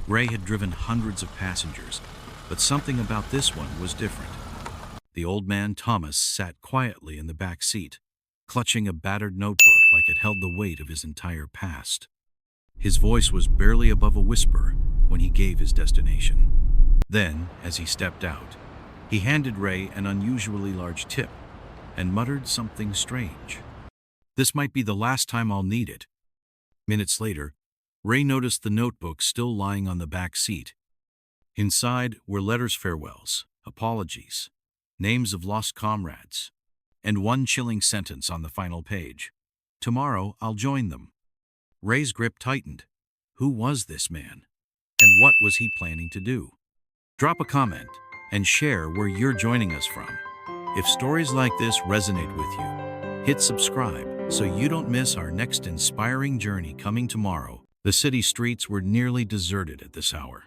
Ray had driven hundreds of passengers, but something about this one was different. The old man Thomas sat quietly in the back seat, clutching a battered notebook like it held the weight of his entire past. His voice was barely above a whisper when he gave his destination. Then, as he stepped out, he handed Ray an unusually large tip and muttered something strange. "This might be the last time I'll need it." Minutes later, Ray noticed the notebook still lying on the back seat. Inside were letters, farewells, apologies, names of lost comrades, and one chilling sentence on the final page: "Tomorrow I'll join them." Ray's grip tightened. Who was this man? And what was he planning to do? Drop a comment and share where you're joining us from. If stories like this resonate with you, hit subscribe so you don't miss our next inspiring journey coming tomorrow. The city streets were nearly deserted at this hour.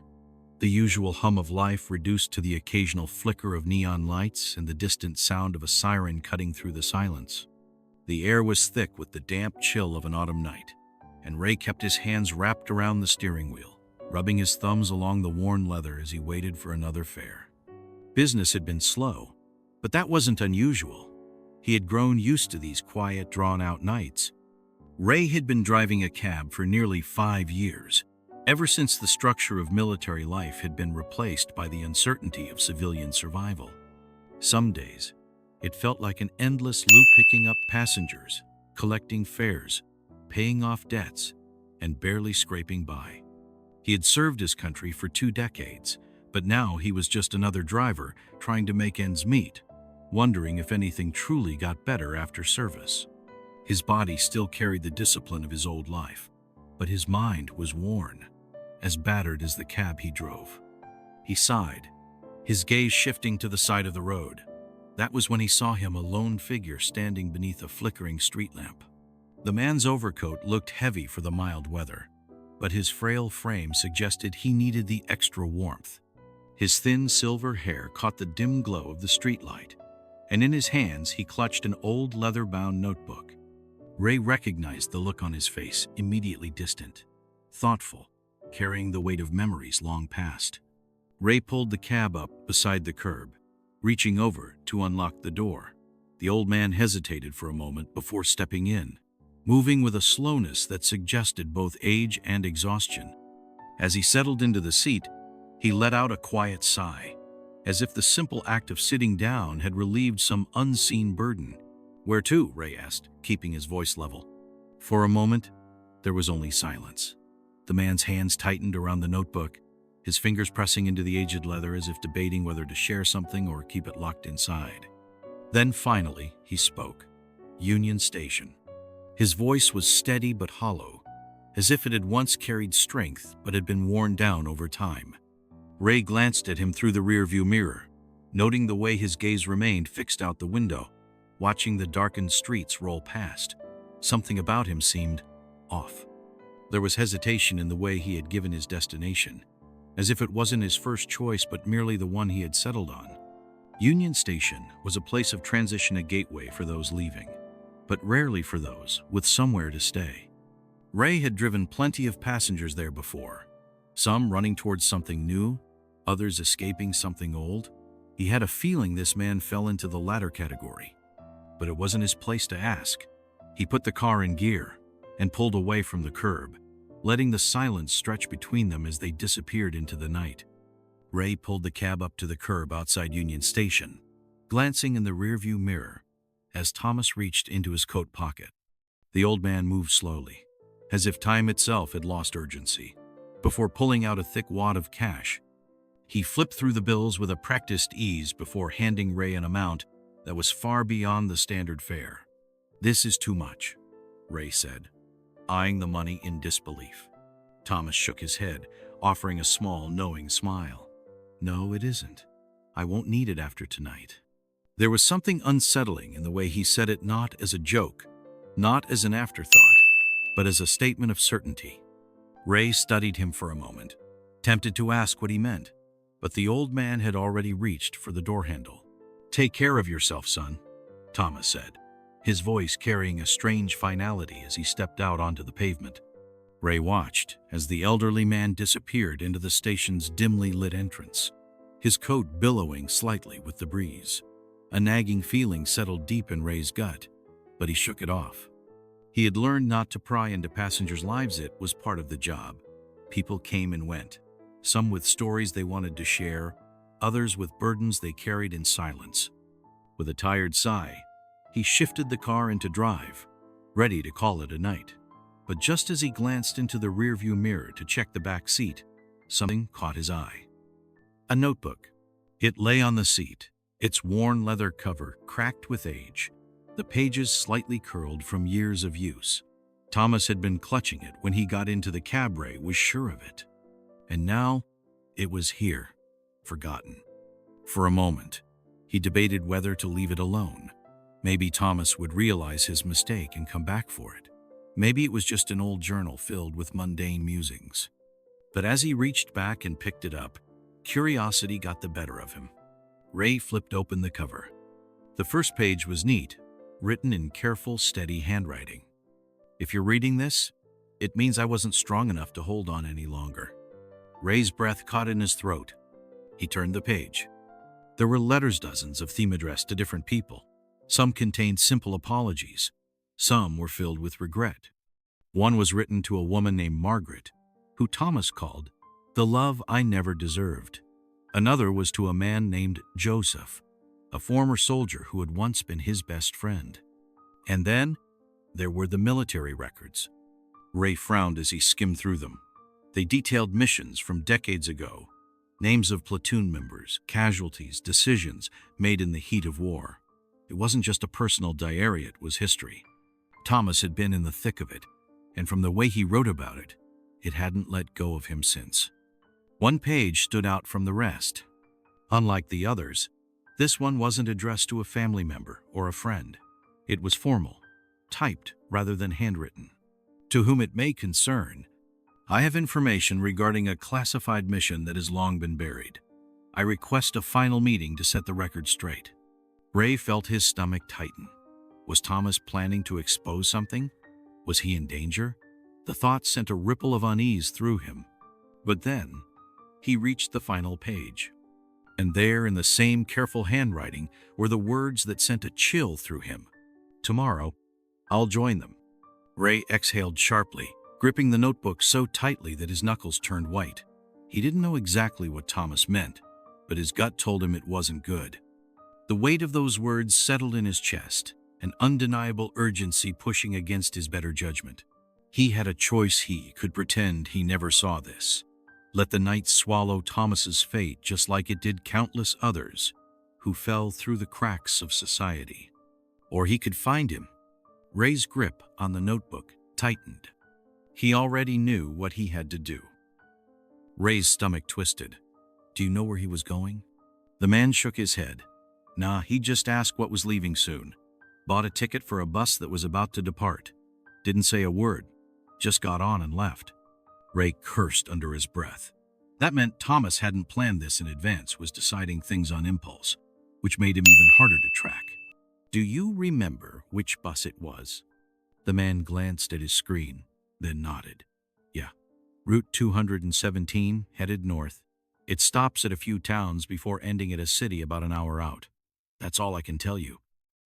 The usual hum of life reduced to the occasional flicker of neon lights and the distant sound of a siren cutting through the silence. The air was thick with the damp chill of an autumn night, and Ray kept his hands wrapped around the steering wheel, rubbing his thumbs along the worn leather as he waited for another fare. Business had been slow, but that wasn't unusual. He had grown used to these quiet, drawn-out nights. Ray had been driving a cab for nearly 5 years, ever since the structure of military life had been replaced by the uncertainty of civilian survival. Some days, it felt like an endless loop, picking up passengers, collecting fares, paying off debts, and barely scraping by. He had served his country for 2 decades, but now he was just another driver trying to make ends meet, wondering if anything truly got better after service. His body still carried the discipline of his old life, but his mind was worn, as battered as the cab he drove. He sighed, his gaze shifting to the side of the road. That was when he saw him, a lone figure standing beneath a flickering street lamp. The man's overcoat looked heavy for the mild weather, but his frail frame suggested he needed the extra warmth. His thin silver hair caught the dim glow of the streetlight, and in his hands he clutched an old leather-bound notebook. Ray recognized the look on his face, immediately distant, thoughtful, carrying the weight of memories long past. Ray pulled the cab up beside the curb, reaching over to unlock the door. The old man hesitated for a moment before stepping in, moving with a slowness that suggested both age and exhaustion. As he settled into the seat, he let out a quiet sigh, as if the simple act of sitting down had relieved some unseen burden. "Where to?" Ray asked, keeping his voice level. For a moment, there was only silence. The man's hands tightened around the notebook, his fingers pressing into the aged leather as if debating whether to share something or keep it locked inside. Then finally, he spoke. "Union Station." His voice was steady but hollow, as if it had once carried strength but had been worn down over time. Ray glanced at him through the rearview mirror, noting the way his gaze remained fixed out the window, watching the darkened streets roll past. Something about him seemed off. There was hesitation in the way he had given his destination, as if it wasn't his first choice but merely the one he had settled on. Union Station was a place of transition, a gateway for those leaving, but rarely for those with somewhere to stay. Ray had driven plenty of passengers there before, some running towards something new, others escaping something old. He had a feeling this man fell into the latter category, but it wasn't his place to ask. He put the car in gear and pulled away from the curb, letting the silence stretch between them as they disappeared into the night. Ray pulled the cab up to the curb outside Union Station, glancing in the rearview mirror as Thomas reached into his coat pocket. The old man moved slowly, as if time itself had lost urgency. Before pulling out a thick wad of cash, he flipped through the bills with a practiced ease before handing Ray an amount that was far beyond the standard fare. "This is too much," Ray said, eyeing the money in disbelief. Thomas shook his head, offering a small, knowing smile. "No, it isn't. I won't need it after tonight." There was something unsettling in the way he said it, not as a joke, not as an afterthought, but as a statement of certainty. Ray studied him for a moment, tempted to ask what he meant, but the old man had already reached for the door handle. "Take care of yourself, son," Thomas said, his voice carrying a strange finality as he stepped out onto the pavement. Ray watched as the elderly man disappeared into the station's dimly lit entrance, his coat billowing slightly with the breeze. A nagging feeling settled deep in Ray's gut, but he shook it off. He had learned not to pry into passengers' lives. It was part of the job. People came and went, some with stories they wanted to share, others with burdens they carried in silence. With a tired sigh, he shifted the car into drive, ready to call it a night. But just as he glanced into the rearview mirror to check the back seat, something caught his eye. A notebook. It lay on the seat, its worn leather cover cracked with age, the pages slightly curled from years of use. Thomas had been clutching it when he got into the cab. Ray was sure of it. And now, it was here, forgotten. For a moment, he debated whether to leave it alone. Maybe Thomas would realize his mistake and come back for it. Maybe it was just an old journal filled with mundane musings. But as he reached back and picked it up, curiosity got the better of him. Ray flipped open the cover. The first page was neat, written in careful, steady handwriting. If you're reading this, it means I wasn't strong enough to hold on any longer. Ray's breath caught in his throat. He turned the page. There were dozens of them addressed to different people. Some contained simple apologies. Some were filled with regret. One was written to a woman named Margaret, who Thomas called the love I never deserved. Another was to a man named Joseph, a former soldier who had once been his best friend. And then there were the military records. Ray frowned as he skimmed through them. They detailed missions from decades ago, names of platoon members, casualties, decisions made in the heat of war. It wasn't just a personal diary, it was history. Thomas had been in the thick of it, and from the way he wrote about it, it hadn't let go of him since. One page stood out from the rest. Unlike the others, this one wasn't addressed to a family member or a friend. It was formal, typed rather than handwritten. To whom it may concern, I have information regarding a classified mission that has long been buried. I request a final meeting to set the record straight. Ray felt his stomach tighten. Was Thomas planning to expose something? Was he in danger? The thought sent a ripple of unease through him. But then, he reached the final page. And there, in the same careful handwriting, were the words that sent a chill through him. Tomorrow, I'll join them. Ray exhaled sharply, gripping the notebook so tightly that his knuckles turned white. He didn't know exactly what Thomas meant, but his gut told him it wasn't good. The weight of those words settled in his chest, an undeniable urgency pushing against his better judgment. He had a choice. He could pretend he never saw this. Let the night swallow Thomas's fate just like it did countless others who fell through the cracks of society. Or he could find him. Ray's grip on the notebook tightened. He already knew what he had to do. Ray's stomach twisted. Do you know where he was going? The man shook his head. Nah, he just asked what was leaving soon. Bought a ticket for a bus that was about to depart. Didn't say a word. Just got on and left. Ray cursed under his breath. That meant Thomas hadn't planned this in advance, was deciding things on impulse, which made him even harder to track. Do you remember which bus it was? The man glanced at his screen, then nodded. Yeah, Route 217, headed north. It stops at a few towns before ending at a city about an hour out. That's all I can tell you.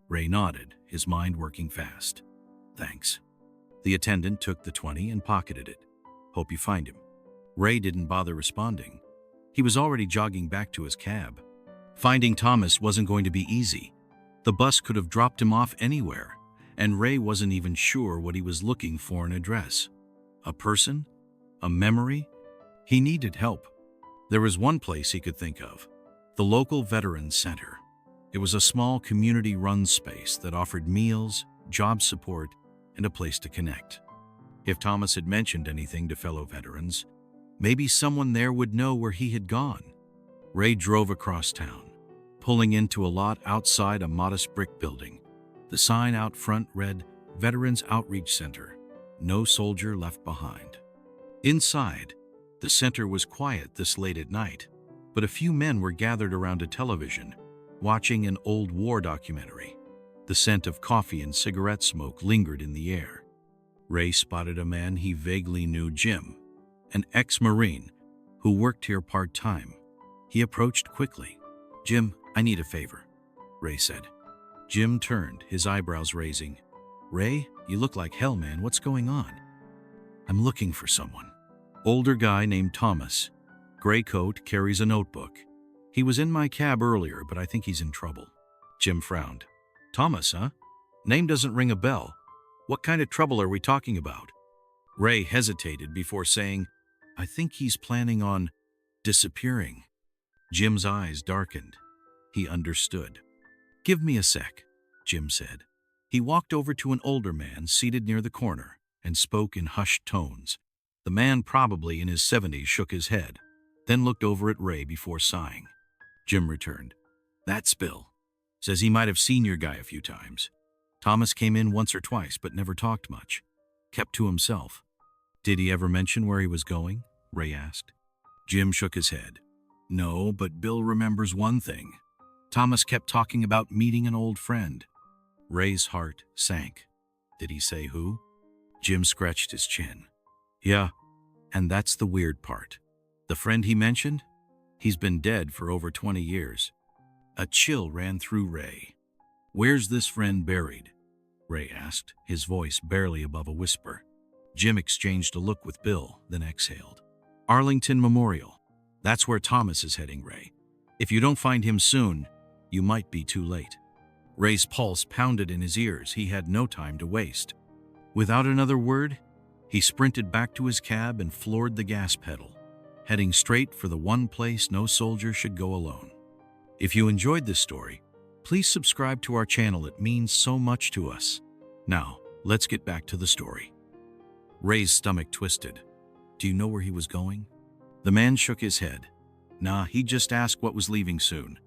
Ray nodded, his mind working fast. Thanks. The attendant took the 20 and pocketed it. Hope you find him. Ray didn't bother responding. He was already jogging back to his cab. Finding Thomas wasn't going to be easy. The bus could have dropped him off anywhere, and Ray wasn't even sure what he was looking for an address. A person? A memory? He needed help. There was one place he could think of, the local Veterans Center. It was a small community-run space that offered meals, job support, and a place to connect. If Thomas had mentioned anything to fellow veterans, maybe someone there would know where he had gone. Ray drove across town, pulling into a lot outside a modest brick building. The sign out front read, Veterans Outreach Center, no soldier left behind. Inside, the center was quiet this late at night, but a few men were gathered around a television, watching an old war documentary. The scent of coffee and cigarette smoke lingered in the air. Ray spotted a man he vaguely knew, Jim, an ex-Marine who worked here part-time. He approached quickly. "Jim, I need a favor," Ray said. Jim turned, his eyebrows raising. "Ray, you look like hell, man. What's going on?" "I'm looking for someone." Older guy named Thomas. Gray coat, carries a notebook. "He was in my cab earlier, but I think he's in trouble." Jim frowned. "Thomas, huh? Name doesn't ring a bell. What kind of trouble are we talking about?" Ray hesitated before saying, "I think he's planning on disappearing." Jim's eyes darkened. He understood. "Give me a sec," Jim said. He walked over to an older man seated near the corner and spoke in hushed tones. The man, probably in his 70s, shook his head, then looked over at Ray before sighing. Jim returned. "That's Bill. Says he might have seen your guy a few times. Thomas came in once or twice, but never talked much. Kept to himself." "Did he ever mention where he was going?" Ray asked. Jim shook his head. "No, but Bill remembers one thing. Thomas kept talking about meeting an old friend." Ray's heart sank. "Did he say who?" Jim scratched his chin. "Yeah, and that's the weird part. The friend he mentioned? He's been dead for over 20 years. A chill ran through Ray. "Where's this friend buried?" Ray asked, his voice barely above a whisper. Jim exchanged a look with Bill, then exhaled. "Arlington Memorial. That's where Thomas is heading, Ray. If you don't find him soon, you might be too late." Ray's pulse pounded in his ears. He had no time to waste. Without another word, he sprinted back to his cab and floored the gas pedal, heading straight for the one place no soldier should go alone. If you enjoyed this story, please subscribe to our channel. It means so much to us. Now, let's get back to the story. Ray's stomach twisted. "Do you know where he was going?" The man shook his head. "Nah, he just asked what was leaving soon.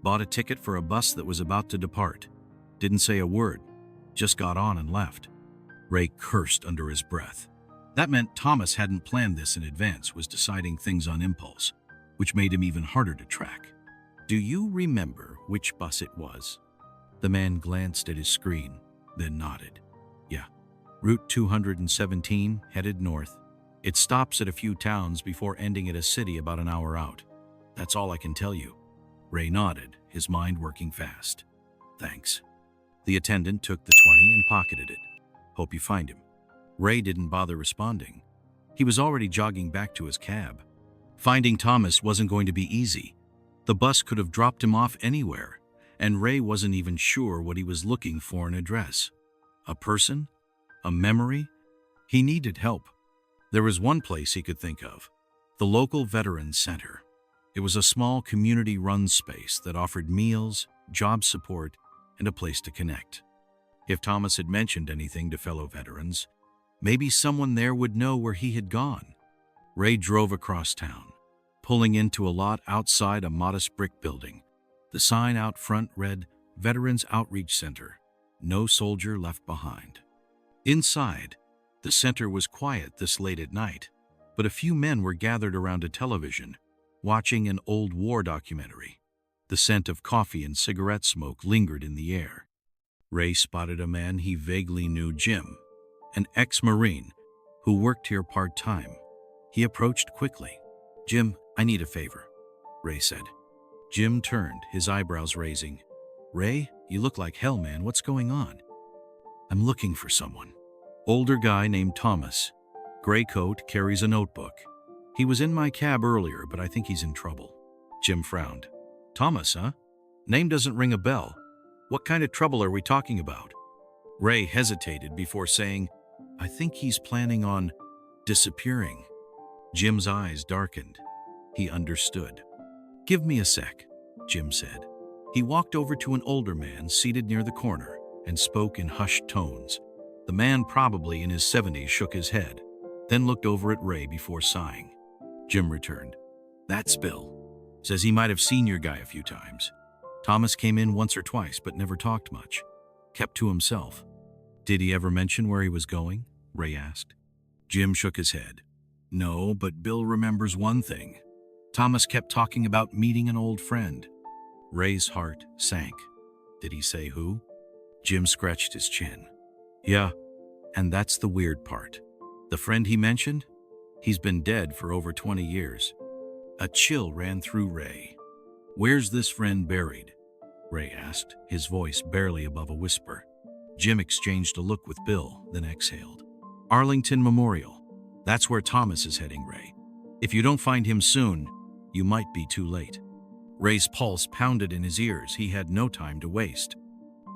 Bought a ticket for a bus that was about to depart. Didn't say a word. Just got on and left." Ray cursed under his breath. That meant Thomas hadn't planned this in advance, was deciding things on impulse, which made him even harder to track. "Do you remember which bus it was?" The man glanced at his screen, then nodded. "Yeah. Route 217, headed north. It stops at a few towns before ending at a city about an hour out. That's all I can tell you." Ray nodded, his mind working fast. "Thanks." The attendant took the 20 and pocketed it. "Hope you find him." Ray didn't bother responding. He was already jogging back to his cab. Finding Thomas wasn't going to be easy. The bus could have dropped him off anywhere, and Ray wasn't even sure what he was looking for: an address, a person, a memory. He needed help. There was one place he could think of: the local Veterans Center. It was a small community-run space that offered meals, job support, and a place to connect. If Thomas had mentioned anything to fellow veterans, maybe someone there would know where he had gone. Ray drove across town, pulling into a lot outside a modest brick building. The sign out front read, "Veterans Outreach Center. No soldier left behind." Inside, the center was quiet this late at night, but a few men were gathered around a television, watching an old war documentary. The scent of coffee and cigarette smoke lingered in the air. Ray spotted a man he vaguely knew, Jim, an ex-Marine who worked here part-time. He approached quickly. "Jim, I need a favor," Ray said. Jim turned, his eyebrows raising. "Ray, you look like hell, man. What's going on?" "I'm looking for someone." Older guy named Thomas. Gray coat, carries a notebook. "He was in my cab earlier, but I think he's in trouble." Jim frowned. "Thomas, huh? Name doesn't ring a bell. What kind of trouble are we talking about?" Ray hesitated before saying, "I think he's planning on disappearing." Jim's eyes darkened. He understood. "Give me a sec," Jim said. He walked over to an older man seated near the corner and spoke in hushed tones. The man, probably in his 70s, shook his head, then looked over at Ray before sighing. Jim returned. "That's Bill. Says he might have seen your guy a few times. Thomas came in once or twice, but never talked much. Kept to himself." "Did he ever mention where he was going?" Ray asked. Jim shook his head. "No, but Bill remembers one thing. Thomas kept talking about meeting an old friend." Ray's heart sank. "Did he say who?" Jim scratched his chin. "Yeah, And that's the weird part. The friend he mentioned? He's been dead for over 20 years. A chill ran through Ray. "Where's this friend buried?" Ray asked, his voice barely above a whisper. Jim exchanged a look with Bill, then exhaled. "Arlington Memorial. That's where Thomas is heading, Ray. If you don't find him soon, you might be too late." Ray's pulse pounded in his ears. He had no time to waste.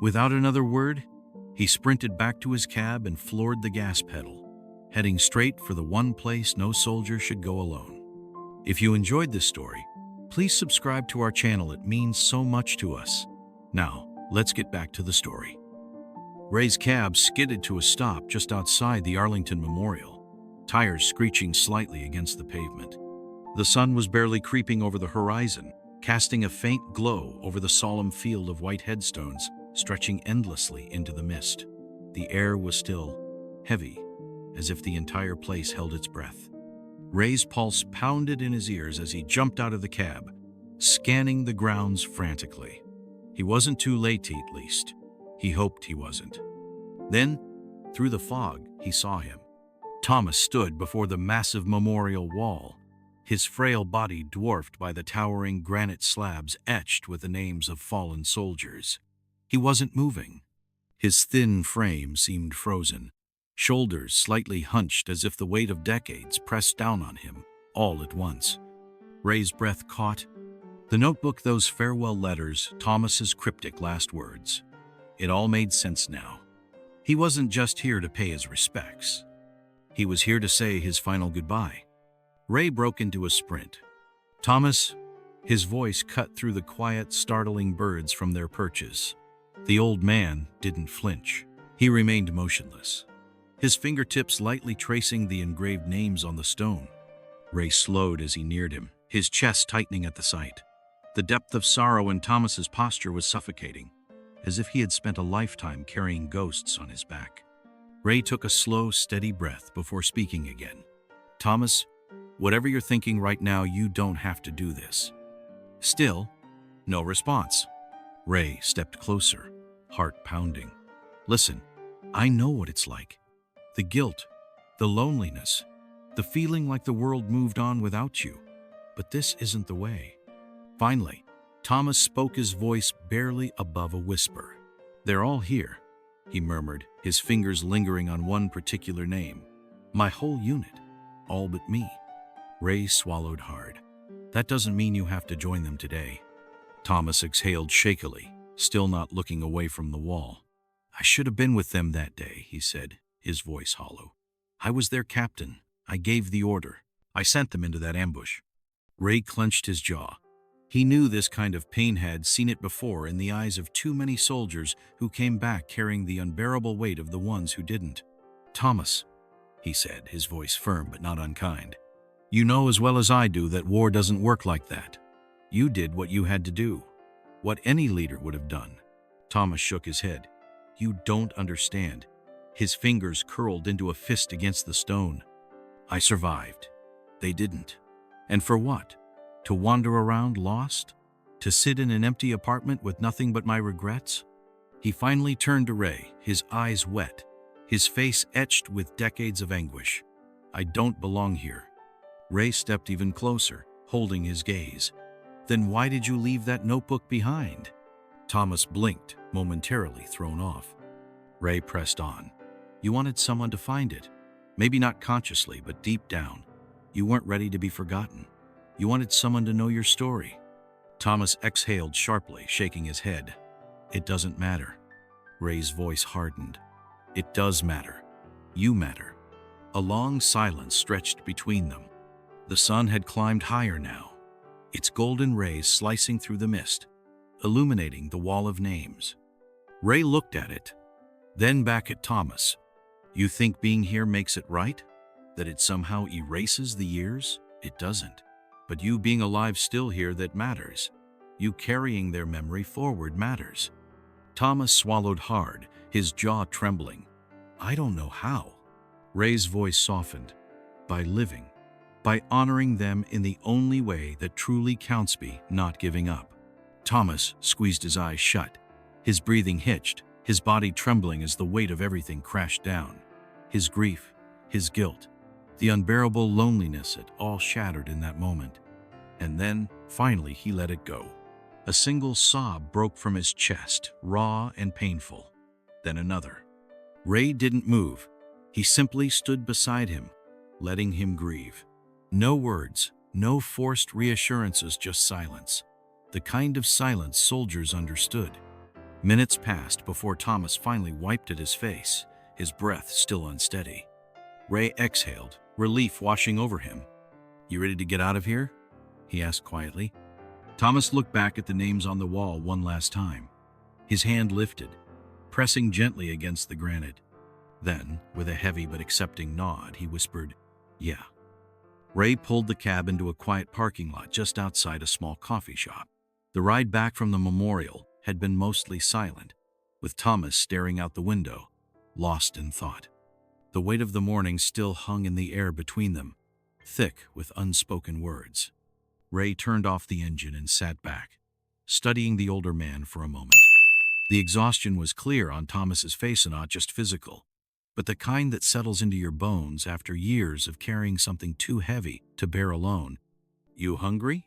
Without another word, he sprinted back to his cab and floored the gas pedal, heading straight for the one place no soldier should go alone. If you enjoyed this story, please subscribe to our channel. It means so much to us. Now, let's get back to the story. Ray's cab skidded to a stop just outside the Arlington Memorial, tires screeching slightly against the pavement. The sun was barely creeping over the horizon, casting a faint glow over the solemn field of white headstones stretching endlessly into the mist. The air was still, heavy, as if the entire place held its breath. Ray's pulse pounded in his ears as he jumped out of the cab, scanning the grounds frantically. He wasn't too late, at least. He hoped he wasn't. Then, through the fog, he saw him. Thomas stood before the massive memorial wall, his frail body dwarfed by the towering granite slabs etched with the names of fallen soldiers. He wasn't moving. His thin frame seemed frozen, shoulders slightly hunched as if the weight of decades pressed down on him, all at once. Ray's breath caught. The notebook, those farewell letters, Thomas's cryptic last words. It all made sense now. He wasn't just here to pay his respects. He was here to say his final goodbye. Ray broke into a sprint. "Thomas," his voice cut through the quiet, startling birds from their perches. The old man didn't flinch. He remained motionless, his fingertips lightly tracing the engraved names on the stone. Ray slowed as he neared him, his chest tightening at the sight. The depth of sorrow in Thomas's posture was suffocating, as if he had spent a lifetime carrying ghosts on his back. Ray took a slow, steady breath before speaking again. "Thomas, whatever you're thinking right now, you don't have to do this." Still, no response. Ray stepped closer, heart pounding. "Listen, I know what it's like. The guilt, the loneliness, the feeling like the world moved on without you. But this isn't the way." Finally, Thomas spoke, his voice barely above a whisper. "They're all here," he murmured, his fingers lingering on one particular name. "My whole unit, all but me." Ray swallowed hard. "That doesn't mean you have to join them today." Thomas exhaled shakily, still not looking away from the wall. "I should have been with them that day," he said, his voice hollow. "I was their captain. I gave the order. I sent them into that ambush." Ray clenched his jaw. He knew this kind of pain, had seen it before in the eyes of too many soldiers who came back carrying the unbearable weight of the ones who didn't. "Thomas," he said, his voice firm but not unkind, "you know as well as I do that war doesn't work like that. You did what you had to do, what any leader would have done." Thomas shook his head. "You don't understand." His fingers curled into a fist against the stone. "I survived. They didn't. And for what? To wander around lost? To sit in an empty apartment with nothing but my regrets?" He finally turned to Ray, his eyes wet, his face etched with decades of anguish. "I don't belong here." Ray stepped even closer, holding his gaze. "Then why did you leave that notebook behind?" Thomas blinked, momentarily thrown off. Ray pressed on. "You wanted someone to find it. Maybe not consciously, but deep down. You weren't ready to be forgotten. You wanted someone to know your story." Thomas exhaled sharply, shaking his head. "It doesn't matter." Ray's voice hardened. "It does matter. You matter." A long silence stretched between them. The sun had climbed higher now, its golden rays slicing through the mist, illuminating the wall of names. Ray looked at it, then back at Thomas. "You think being here makes it right? That it somehow erases the years? It doesn't. But you being alive still here, that matters. You carrying their memory forward matters." Thomas swallowed hard, his jaw trembling. "I don't know how." Ray's voice softened. "By living. By honoring them in the only way that truly counts, be not giving up." Thomas squeezed his eyes shut, his breathing hitched, his body trembling as the weight of everything crashed down. His grief, his guilt, the unbearable loneliness, it all shattered in that moment. And then, finally, he let it go. A single sob broke from his chest, raw and painful. Then another. Ray didn't move. He simply stood beside him, letting him grieve. No words, no forced reassurances, just silence. The kind of silence soldiers understood. Minutes passed before Thomas finally wiped at his face, his breath still unsteady. Ray exhaled, relief washing over him. "You ready to get out of here?" he asked quietly. Thomas looked back at the names on the wall one last time. His hand lifted, pressing gently against the granite. Then, with a heavy but accepting nod, he whispered, "Yeah." Ray pulled the cab into a quiet parking lot just outside a small coffee shop. The ride back from the memorial had been mostly silent, with Thomas staring out the window, lost in thought. The weight of the morning still hung in the air between them, thick with unspoken words. Ray turned off the engine and sat back, studying the older man for a moment. The exhaustion was clear on Thomas's face, and not just physical, but the kind that settles into your bones after years of carrying something too heavy to bear alone. "You hungry?"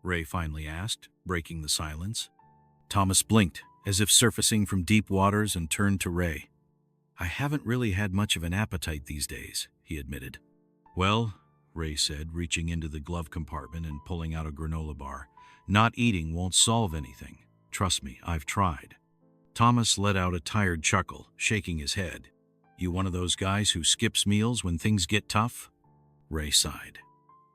Ray finally asked, breaking the silence. Thomas blinked, as if surfacing from deep waters, and turned to Ray. "I haven't really had much of an appetite these days," he admitted. "Well," Ray said, reaching into the glove compartment and pulling out a granola bar, "not eating won't solve anything. Trust me, I've tried." Thomas let out a tired chuckle, shaking his head. "You one of those guys who skips meals when things get tough?" Ray sighed.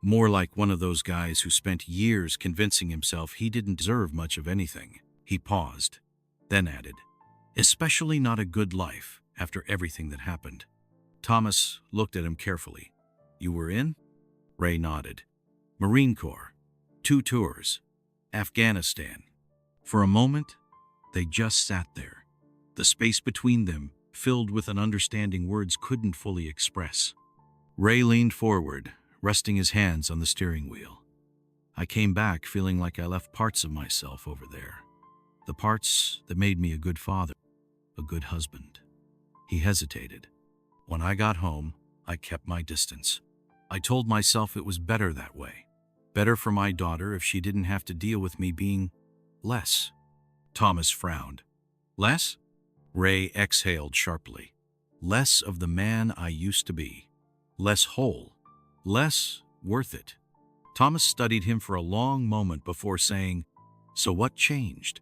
"More like one of those guys who spent years convincing himself he didn't deserve much of anything." He paused, then added, "Especially not a good life after everything that happened." Thomas looked at him carefully. "You were in?" Ray nodded. "Marine Corps. 2 tours. Afghanistan." For a moment, they just sat there, the space between them filled with an understanding words couldn't fully express. Ray leaned forward, resting his hands on the steering wheel. "I came back feeling like I left parts of myself over there. The parts that made me a good father, a good husband." He hesitated. "When I got home, I kept my distance. I told myself it was better that way. Better for my daughter if she didn't have to deal with me being less." Thomas frowned. "Less?" Ray exhaled sharply. "Less of the man I used to be. Less whole. Less worth it." Thomas studied him for a long moment before saying, "So what changed?"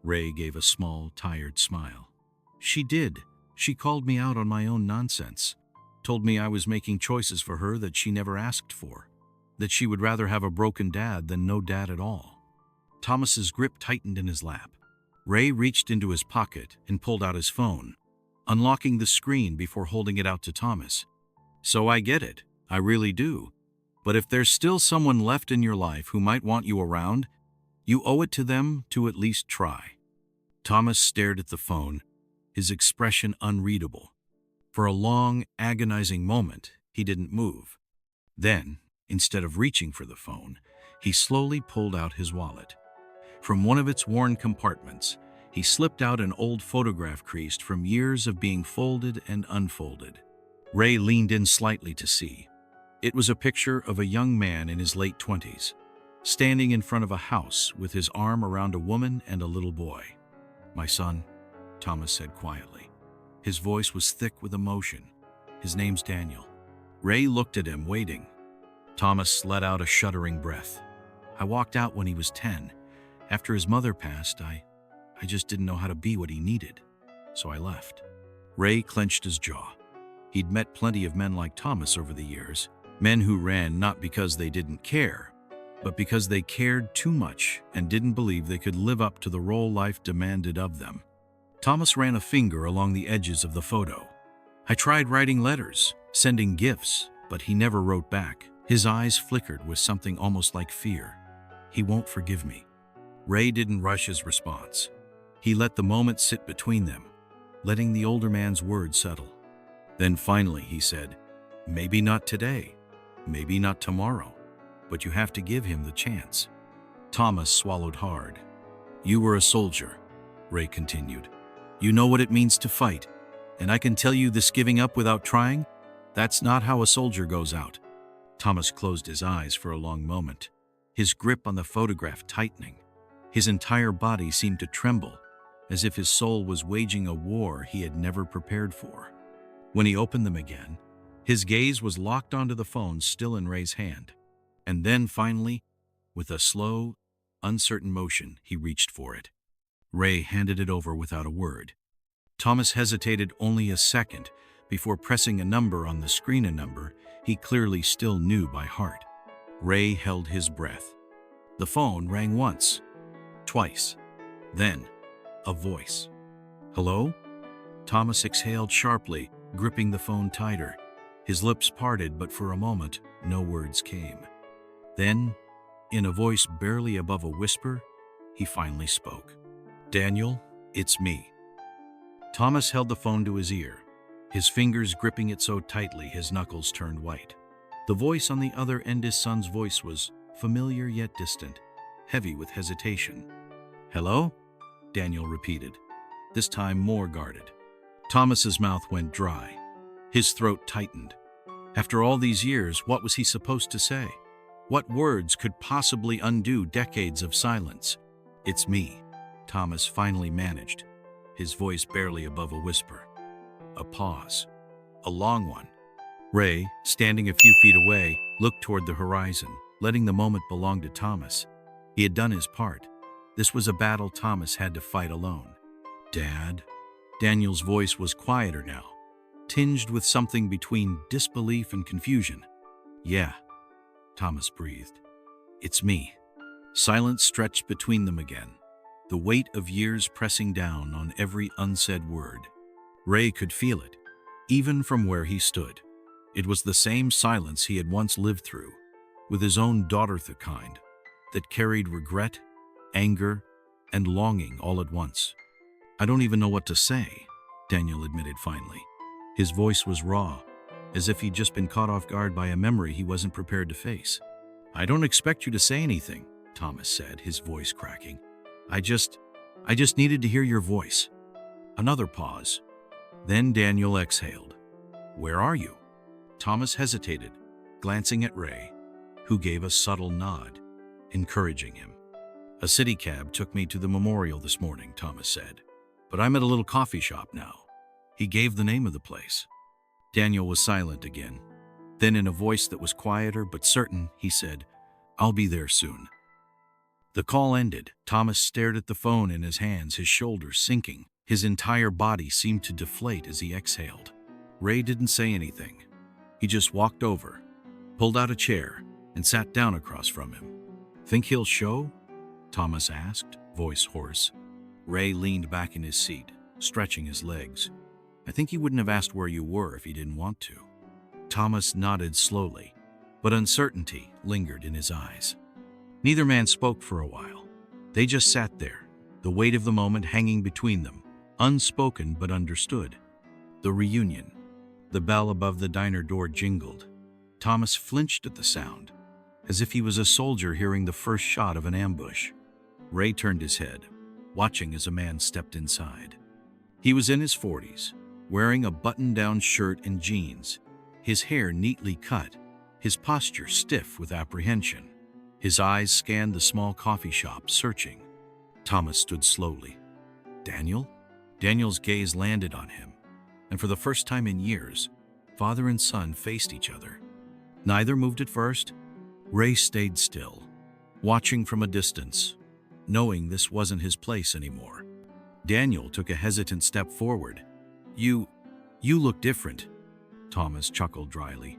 Ray gave a small, tired smile. "She did. She called me out on my own nonsense. Told me I was making choices for her that she never asked for. That she would rather have a broken dad than no dad at all." Thomas's grip tightened in his lap. Ray reached into his pocket and pulled out his phone, unlocking the screen before holding it out to Thomas. "So I get it. I really do. But if there's still someone left in your life who might want you around, you owe it to them to at least try." Thomas stared at the phone, his expression unreadable. For a long, agonizing moment, he didn't move. Then, instead of reaching for the phone, he slowly pulled out his wallet. From one of its worn compartments, he slipped out an old photograph creased from years of being folded and unfolded. Ray leaned in slightly to see. It was a picture of a young man in his late 20s, standing in front of a house with his arm around a woman and a little boy. "My son," Thomas said quietly. His voice was thick with emotion. "His name's Daniel." Ray looked at him, waiting. Thomas let out a shuddering breath. "I walked out when he was 10. After his mother passed, I just didn't know how to be what he needed. So I left." Ray clenched his jaw. He'd met plenty of men like Thomas over the years, men who ran not because they didn't care, but because they cared too much and didn't believe they could live up to the role life demanded of them. Thomas ran a finger along the edges of the photo. "I tried writing letters, sending gifts, but he never wrote back." His eyes flickered with something almost like fear. "He won't forgive me." Ray didn't rush his response. He let the moment sit between them, letting the older man's words settle. Then finally he said, "Maybe not today, maybe not tomorrow, but you have to give him the chance." Thomas swallowed hard. "You were a soldier," Ray continued. "You know what it means to fight, And I can tell you this giving up without trying, that's not how a soldier goes out. Thomas closed his eyes for a long moment, his grip on the photograph tightening. His entire body seemed to tremble, as if his soul was waging a war he had never prepared for. When he opened them again, his gaze was locked onto the phone still in Ray's hand. And then finally, with a slow, uncertain motion, he reached for it. Ray handed it over without a word. Thomas hesitated only a second before pressing a number on the screen, a number he clearly still knew by heart. Ray held his breath. The phone rang once, twice, then a voice. "Hello?" Thomas exhaled sharply, gripping the phone tighter. His lips parted, but for a moment, no words came. Then, in a voice barely above a whisper, he finally spoke. "Daniel, it's me." Thomas held the phone to his ear, his fingers gripping it so tightly his knuckles turned white. The voice on the other end, his son's voice, was familiar yet distant, heavy with hesitation. "Hello?" Daniel repeated, this time more guarded. Thomas's mouth went dry. His throat tightened. After all these years, what was he supposed to say? What words could possibly undo decades of silence? "It's me," Thomas finally managed, his voice barely above a whisper. A pause. A long one. Ray, standing a few feet away, looked toward the horizon, letting the moment belong to Thomas. He had done his part. This was a battle Thomas had to fight alone. "Dad?" Daniel's voice was quieter now, tinged with something between disbelief and confusion. "Yeah," Thomas breathed. "It's me." Silence stretched between them again, the weight of years pressing down on every unsaid word. Ray could feel it, even from where he stood. It was the same silence he had once lived through, with his own daughter, the kind, that carried regret, anger, and longing all at once. "I don't even know what to say," Daniel admitted finally. His voice was raw, as if he'd just been caught off guard by a memory he wasn't prepared to face. "I don't expect you to say anything," Thomas said, his voice cracking. I just needed to hear your voice." Another pause. Then Daniel exhaled. "Where are you?" Thomas hesitated, glancing at Ray, who gave a subtle nod, encouraging him. "A city cab took me to the memorial this morning," Thomas said. "But I'm at a little coffee shop now." He gave the name of the place. Daniel was silent again. Then, in a voice that was quieter but certain, he said, "I'll be there soon." The call ended. Thomas stared at the phone in his hands, his shoulders sinking. His entire body seemed to deflate as he exhaled. Ray didn't say anything. He just walked over, pulled out a chair, and sat down across from him. "Think he'll show?" Thomas asked, voice hoarse. Ray leaned back in his seat, stretching his legs. "I think he wouldn't have asked where you were if he didn't want to." Thomas nodded slowly, but uncertainty lingered in his eyes. Neither man spoke for a while. They just sat there, the weight of the moment hanging between them, unspoken but understood. The reunion. The bell above the diner door jingled. Thomas flinched at the sound, as if he was a soldier hearing the first shot of an ambush. Ray turned his head, watching as a man stepped inside. He was in his 40s, wearing a button-down shirt and jeans, his hair neatly cut, his posture stiff with apprehension. His eyes scanned the small coffee shop, searching. Thomas stood slowly. "Daniel?" Daniel's gaze landed on him, and for the first time in years, father and son faced each other. Neither moved at first. Ray stayed still, watching from a distance, knowing this wasn't his place anymore. Daniel took a hesitant step forward. You look different," Thomas chuckled dryly.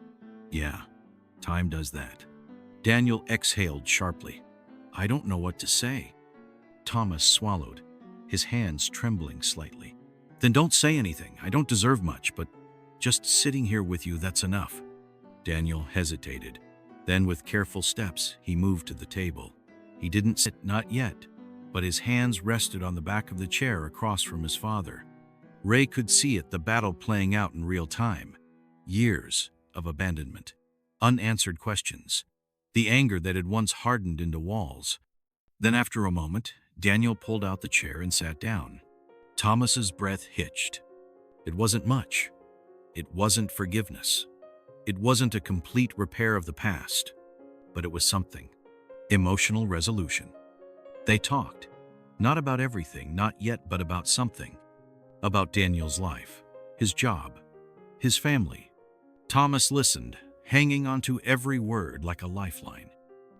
"Yeah, time does that." Daniel exhaled sharply. "I don't know what to say." Thomas swallowed, his hands trembling slightly. "Then don't say anything. I don't deserve much, but just sitting here with you, that's enough." Daniel hesitated. Then, with careful steps, he moved to the table. He didn't sit, not yet, but his hands rested on the back of the chair across from his father. Ray could see it, the battle playing out in real time. Years of abandonment, unanswered questions, the anger that had once hardened into walls. Then, after a moment, Daniel pulled out the chair and sat down. Thomas's breath hitched. It wasn't much. It wasn't forgiveness. It wasn't a complete repair of the past, but it was something. Emotional resolution. They talked. Not about everything, not yet, but about something. About Daniel's life, his job, his family. Thomas listened, hanging onto every word like a lifeline.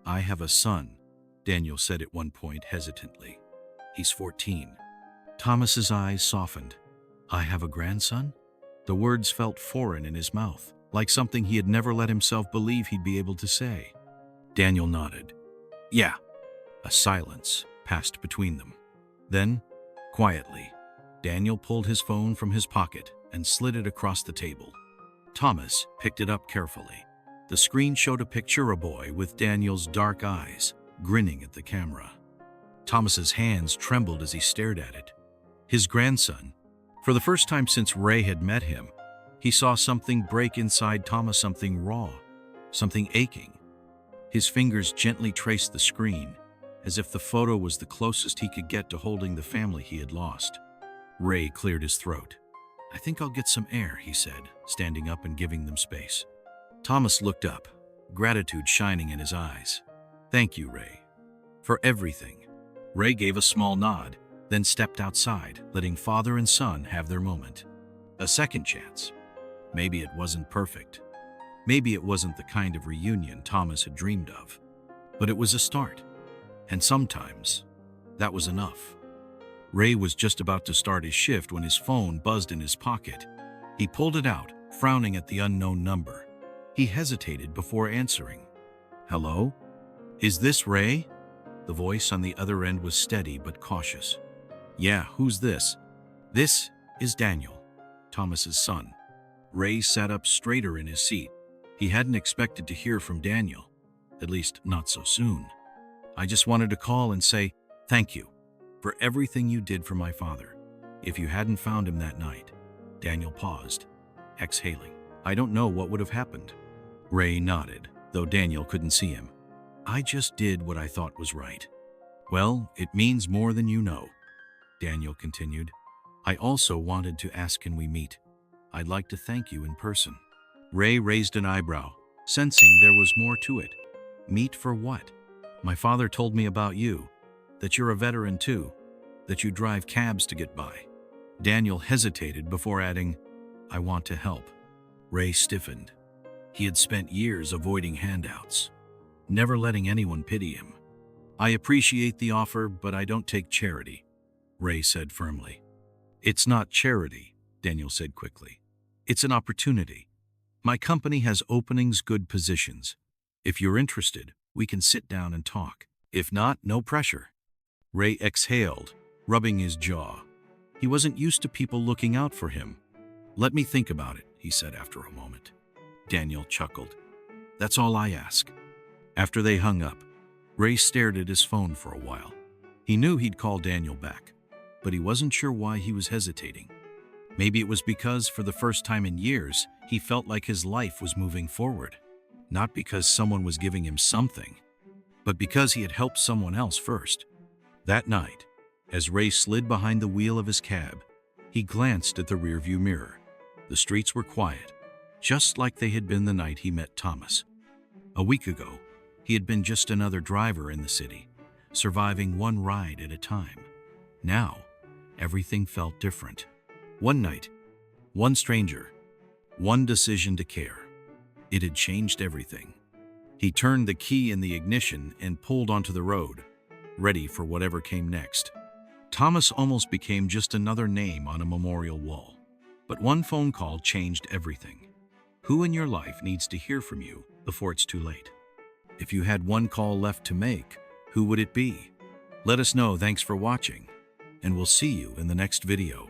"I have a son," Daniel said at one point hesitantly. "He's 14. Thomas's eyes softened. "I have a grandson?" The words felt foreign in his mouth, like something he had never let himself believe he'd be able to say. Daniel nodded. "Yeah." A silence passed between them. Then, quietly, Daniel pulled his phone from his pocket and slid it across the table. Thomas picked it up carefully. The screen showed a picture of a boy with Daniel's dark eyes, grinning at the camera. Thomas's hands trembled as he stared at it. His grandson. For the first time since Ray had met him, he saw something break inside Thomas, something raw, something aching. His fingers gently traced the screen, as if the photo was the closest he could get to holding the family he had lost. Ray cleared his throat. "I think I'll get some air," he said, standing up and giving them space. Thomas looked up, gratitude shining in his eyes. "Thank you, Ray, for everything." Ray gave a small nod, then stepped outside, letting father and son have their moment. A second chance. Maybe it wasn't perfect. Maybe it wasn't the kind of reunion Thomas had dreamed of. But it was a start. And sometimes, that was enough. Ray was just about to start his shift when his phone buzzed in his pocket. He pulled it out, frowning at the unknown number. He hesitated before answering. "Hello? Is this Ray?" The voice on the other end was steady but cautious. "Yeah, who's this?" "This is Daniel, Thomas's son." Ray sat up straighter in his seat. He hadn't expected to hear from Daniel, at least not so soon. "I just wanted to call and say thank you for everything you did for my father. If you hadn't found him that night." Daniel paused, exhaling. "I don't know what would have happened." Ray nodded, though Daniel couldn't see him. "I just did what I thought was right." "Well, it means more than you know," Daniel continued. "I also wanted to ask, can we meet? I'd like to thank you in person." Ray raised an eyebrow, sensing there was more to it. "Meet for what?" "My father told me about you, that you're a veteran too, that you drive cabs to get by." Daniel hesitated before adding, "I want to help." Ray stiffened. He had spent years avoiding handouts, never letting anyone pity him. "I appreciate the offer, but I don't take charity," Ray said firmly. "It's not charity," Daniel said quickly. "It's an opportunity. My company has openings, good positions. If you're interested, we can sit down and talk. If not, no pressure." Ray exhaled, rubbing his jaw. He wasn't used to people looking out for him. "Let me think about it," he said after a moment. Daniel chuckled. "That's all I ask." After they hung up, Ray stared at his phone for a while. He knew he'd call Daniel back, but he wasn't sure why he was hesitating. Maybe it was because, for the first time in years, he felt like his life was moving forward. Not because someone was giving him something, but because he had helped someone else first. That night, as Ray slid behind the wheel of his cab, he glanced at the rearview mirror. The streets were quiet, just like they had been the night he met Thomas. A week ago, he had been just another driver in the city, surviving one ride at a time. Now, everything felt different. One night, one stranger, one decision to care. It had changed everything. He turned the key in the ignition and pulled onto the road, ready for whatever came next. Thomas almost became just another name on a memorial wall. But one phone call changed everything. Who in your life needs to hear from you before it's too late? If you had one call left to make, who would it be? Let us know. Thanks for watching, and we'll see you in the next video.